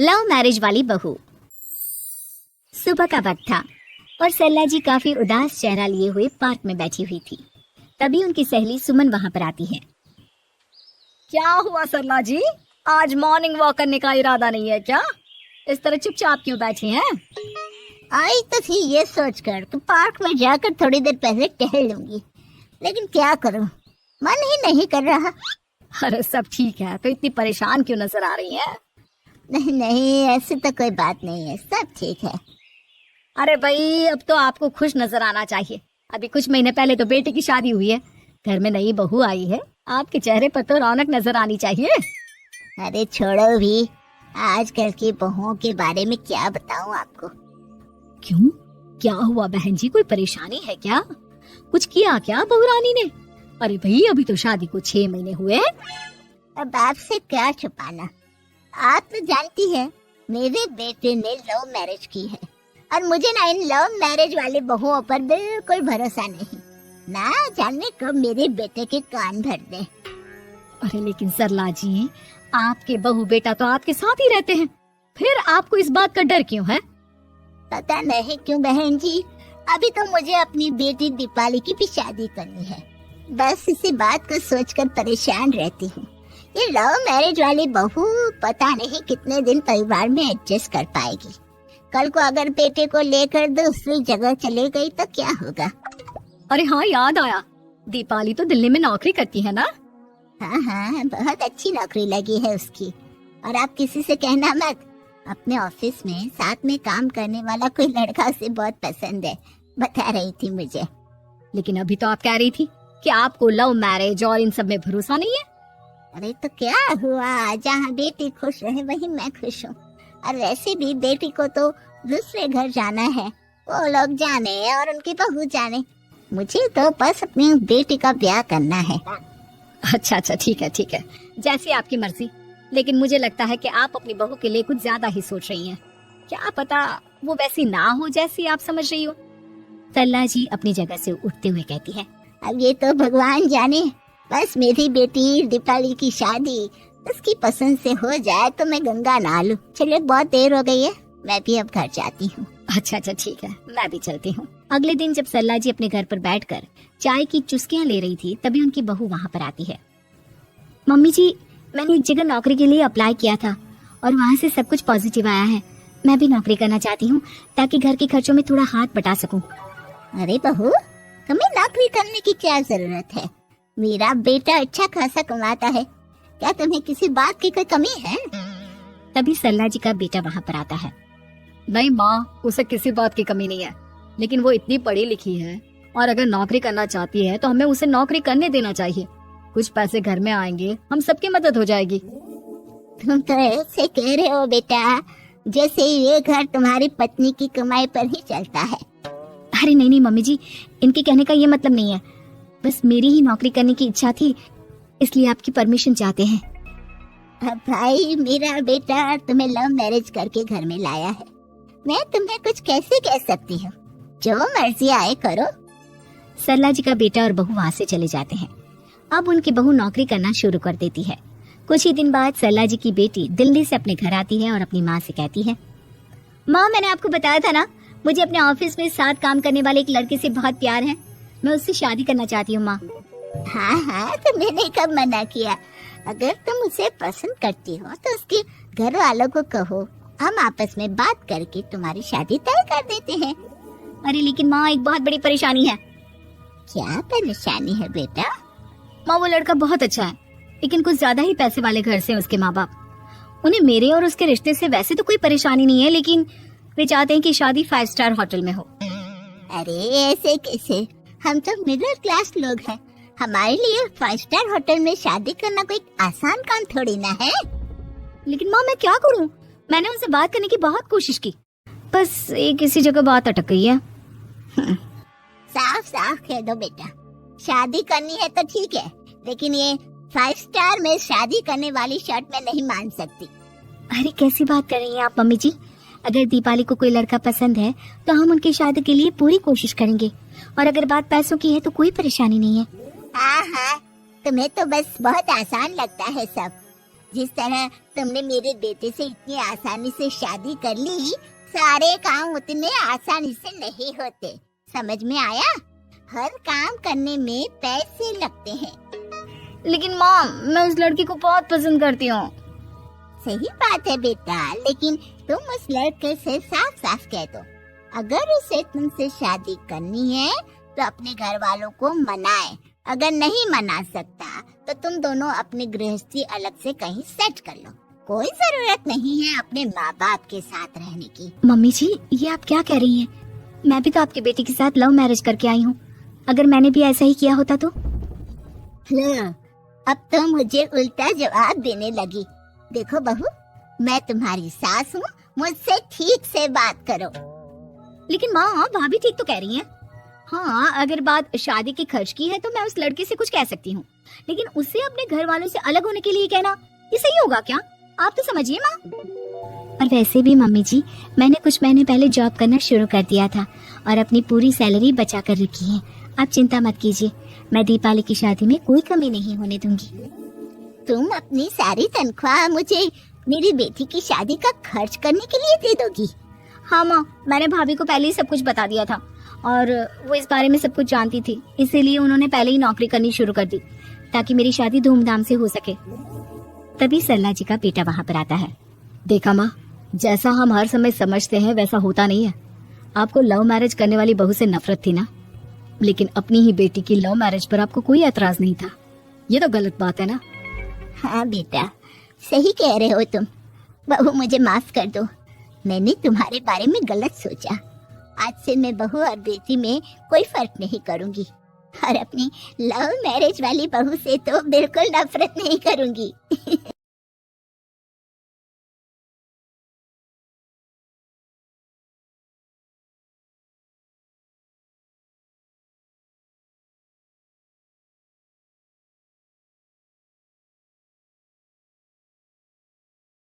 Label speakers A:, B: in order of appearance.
A: Love marriage वाली बहू। सुबह का वक्त था और सरला जी काफी उदास चेहरा लिए हुए पार्क में बैठी हुई थी। तभी उनकी सहेली सुमन वहां पर आती है।
B: क्या हुआ सरला जी, आज मॉर्निंग वॉक करने का इरादा नहीं है क्या? इस तरह चुपचाप क्यों बैठी हैं?
C: आई तो थी ये सोचकर कि पार्क में जाकर थोड़ी देर पहले टहल लूंगी, लेकिन क्या करूं, मन ही नहीं कर रहा।
B: अरे सब ठीक है, तो इतनी परेशान क्यों नजर आ रही हैं?
C: नहीं नहीं, ऐसी तो कोई बात नहीं है, सब ठीक है।
B: अरे भाई, अब तो आपको खुश नजर आना चाहिए। अभी कुछ महीने पहले तो बेटे की शादी हुई है, घर में नई बहू आई है, आपके चेहरे पर तो रौनक नजर आनी चाहिए।
C: अरे छोड़ो भी, आजकल की बहुओं के बारे में क्या बताऊं आपको।
B: क्यों, क्या हुआ बहन जी, कोई परेशानी है क्या? कुछ किया क्या बहू रानी ने? अरे भाई, अभी तो शादी को 6 महीने हुए हैं।
C: अब आपसे क्या छुपाना, आप तो जानती है मेरे बेटे ने लव मैरिज की है और मुझे ना इन लव मैरिज वाले बहुओं पर बिल्कुल भरोसा नहीं। ना जाने कब मेरे बेटे के कान भर दे।
B: अरे लेकिन सरला जी, आपके बहू बेटा तो आपके साथ ही रहते हैं, फिर आपको इस बात का डर क्यों है?
C: पता नहीं क्यों बहन जी, अभी तो मुझे अपनी बेटी दीपाली की भी शादी करनी है। बस इसी बात को सोचकर परेशान रहती हूँ। ये लव मैरिज वाली बहू पता नहीं कितने दिन परिवार में एडजस्ट कर पाएगी। कल को अगर बेटे को लेकर दूसरी जगह चले गई तो क्या होगा?
B: अरे हाँ, याद आया, दीपाली तो दिल्ली में नौकरी करती है ना?
C: हाँ, बहुत अच्छी नौकरी लगी है उसकी। और आप किसी से कहना मत, अपने ऑफिस में साथ में काम करने वाला कोई लड़का उसे बहुत पसंद है, बता रही थी मुझे।
B: लेकिन अभी तो आप कह रही थी कि आपको लव मैरिज और इन सब में भरोसा नहीं है।
C: अरे तो क्या हुआ, जहाँ बेटी खुश रहे वहीं मैं खुश हूँ। और वैसे भी बेटी को तो दूसरे घर जाना है, वो लोग जाने और उनकी बहू जाने, मुझे तो बस अपनी बेटी का ब्याह करना है।
B: अच्छा, ठीक है, जैसी आपकी मर्जी। लेकिन मुझे लगता है कि आप अपनी बहू के लिए कुछ ज्यादा ही सोच रही हैं। क्या पता वो वैसी ना हो जैसी आप समझ रही हो।
A: सरला जी अपनी जगह से उठते हुए कहती है,
C: अब ये तो भगवान जाने, बस मेरी बेटी दीपाली की शादी उसकी पसंद से हो जाए तो मैं गंगा नहा लूं। चलिए बहुत देर हो गई है, मैं भी अब घर जाती हूँ।
B: अच्छा, ठीक है, मैं भी चलती हूँ।
A: अगले दिन जब सरला जी अपने घर पर बैठकर चाय की चुस्कियां ले रही थी, तभी उनकी बहू वहाँ पर आती है। मम्मी जी, मैंने एक जगह नौकरी के लिए अप्लाई किया था और वहाँ से सब कुछ पॉजिटिव आया है। मैं भी नौकरी करना चाहती हूँ ताकि घर के खर्चों में थोड़ा हाथ बटा सकूं।
C: अरे बहू, तुम्हें नौकरी करने की क्या जरूरत है? मेरा बेटा अच्छा खासा कमाता है, क्या तुम्हें किसी बात की कोई कमी है?
A: तभी सरला जी का बेटा वहाँ पर आता है।
B: नहीं माँ, उसे किसी बात की कमी नहीं है, लेकिन वो इतनी पढ़ी लिखी है और अगर नौकरी करना चाहती है तो हमें उसे नौकरी करने देना चाहिए। कुछ पैसे घर में आएंगे, हम सबकी मदद हो जाएगी।
C: तुम तो ऐसे कह रहे हो बेटा जैसे ये घर तुम्हारी पत्नी की कमाई पर ही चलता है।
A: अरे नहीं मम्मी जी, इनके कहने का ये मतलब नहीं है, बस मेरी ही नौकरी करने की इच्छा थी, इसलिए आपकी परमिशन चाहते हैं।
C: अब भाई, मेरा बेटा तुम्हें लव मैरिज करके घर में लाया है, मैं तुम्हें कुछ कैसे कह सकती हूँ? जो मर्जी आए करो।
A: सरला जी का बेटा और बहू वहाँ से चले जाते हैं। अब उनकी बहू नौकरी करना शुरू कर देती है। कुछ ही दिन बाद सरला जी की बेटी दिल्ली से अपने घर आती है और अपनी माँ से कहती है, माँ, मैंने आपको बताया था ना, मुझे अपने ऑफिस में साथ काम करने वाले एक लड़के से बहुत प्यार है, मैं उससे शादी करना चाहती हूँ। माँ,
C: हाँ, तो मैंने कब मना किया? अगर तुम उसे पसंद करती हो तो उसके घर वालों को कहो, हम आपस में बात करके तुम्हारी शादी तय कर देते हैं।
A: अरे लेकिन माँ, एक बहुत बड़ी परेशानी है।
C: क्या परेशानी है बेटा?
A: माँ, वो लड़का बहुत अच्छा है, लेकिन कुछ ज्यादा ही पैसे वाले घर से उसके माँ बाप। उन्हें मेरे और उसके रिश्ते से वैसे तो कोई परेशानी नहीं है, लेकिन वे चाहते हैं कि शादी 5 स्टार होटल में हो।
C: अरे ऐसे कैसे, हम तो मिडिल क्लास लोग हैं, हमारे लिए 5 स्टार होटल में शादी करना कोई आसान काम थोड़ी ना है।
A: लेकिन माँ, मैं क्या करूँ? मैंने उनसे बात करने की बहुत कोशिश की, बस एक इसी जगह बात अटक गई है।
C: साफ साफ कह दो बेटा, शादी करनी है तो ठीक है, लेकिन ये 5 स्टार में शादी करने वाली शर्त मैं नहीं मान सकती।
A: अरे कैसी बात कर रही हैं आप मम्मी जी? अगर दीपाली को कोई लड़का पसंद है तो हम उनकी शादी के लिए पूरी कोशिश करेंगे, और अगर बात पैसों की है तो कोई परेशानी नहीं है।
C: हाँ, तुम्हें तो बस बहुत आसान लगता है सब। जिस तरह तुमने मेरे बेटे से इतनी आसानी से शादी कर ली, सारे काम उतने आसानी से नहीं होते। समझ में आया? हर काम करने में पैसे लगते हैं।
B: लेकिन माँ, मैं उस लड़की को बहुत पसंद करती हूँ।
C: सही बात है बेटा, लेकिन तुम उस लड़के से साफ साफ कह दो, अगर उसे तुमसे शादी करनी है तो अपने घर वालों को मनाए। अगर नहीं मना सकता तो तुम दोनों अपनी गृहस्थी अलग से कहीं सेट कर लो। कोई जरूरत नहीं है अपने माँ बाप के साथ रहने की।
A: मम्मी जी, ये आप क्या कह रही हैं? मैं भी तो आपके बेटे के साथ लव मैरिज करके आई हूँ। अगर मैंने भी ऐसा ही किया होता तो?
C: लो, अब तो मुझे उल्टा जवाब देने लगी। देखो बहू, मैं तुम्हारी सास हूँ, मुझसे ठीक से बात करो।
A: लेकिन माँ, भाभी ठीक तो कह रही हैं। हाँ, अगर बात शादी के खर्च की है तो मैं उस लड़के से कुछ कह सकती हूँ, लेकिन उसे अपने घर वालों से अलग होने के लिए कहना, ये सही होगा क्या? आप तो समझिए माँ। और वैसे भी मम्मी जी, मैंने कुछ महीने पहले जॉब करना शुरू कर दिया था और अपनी पूरी सैलरी बचा कर रखी है। आप चिंता मत कीजिए, मैं दीपाली की शादी में कोई कमी नहीं होने दूंगी।
C: तुम अपनी सारी तनख्वाह मुझे मेरी बेटी की शादी का खर्च करने के लिए दे दोगी?
A: हाँ माँ, मैंने भाभी को पहले ही सब कुछ बता दिया था और वो इस बारे में सब कुछ जानती थी, इसीलिए उन्होंने पहले ही नौकरी करनी शुरू कर दी ताकि मेरी शादी धूमधाम से हो सके। तभी सरला जी का बेटा वहाँ पर आता है।
B: देखा माँ, जैसा हम हर समय समझते हैं वैसा होता नहीं है। आपको लव मैरिज करने वाली बहू से नफरत थी ना, लेकिन अपनी ही बेटी की लव मैरिज पर आपको कोई एतराज नहीं था। ये तो गलत बात है ना।
C: हाँ बेटा, सही कह रहे हो तुम। बहू, मुझे माफ कर दो, मैंने तुम्हारे बारे में गलत सोचा। आज से मैं बहू और बेटी में कोई फर्क नहीं करूंगी और अपनी लव मैरिज वाली बहू से तो बिल्कुल नफरत नहीं करूंगी।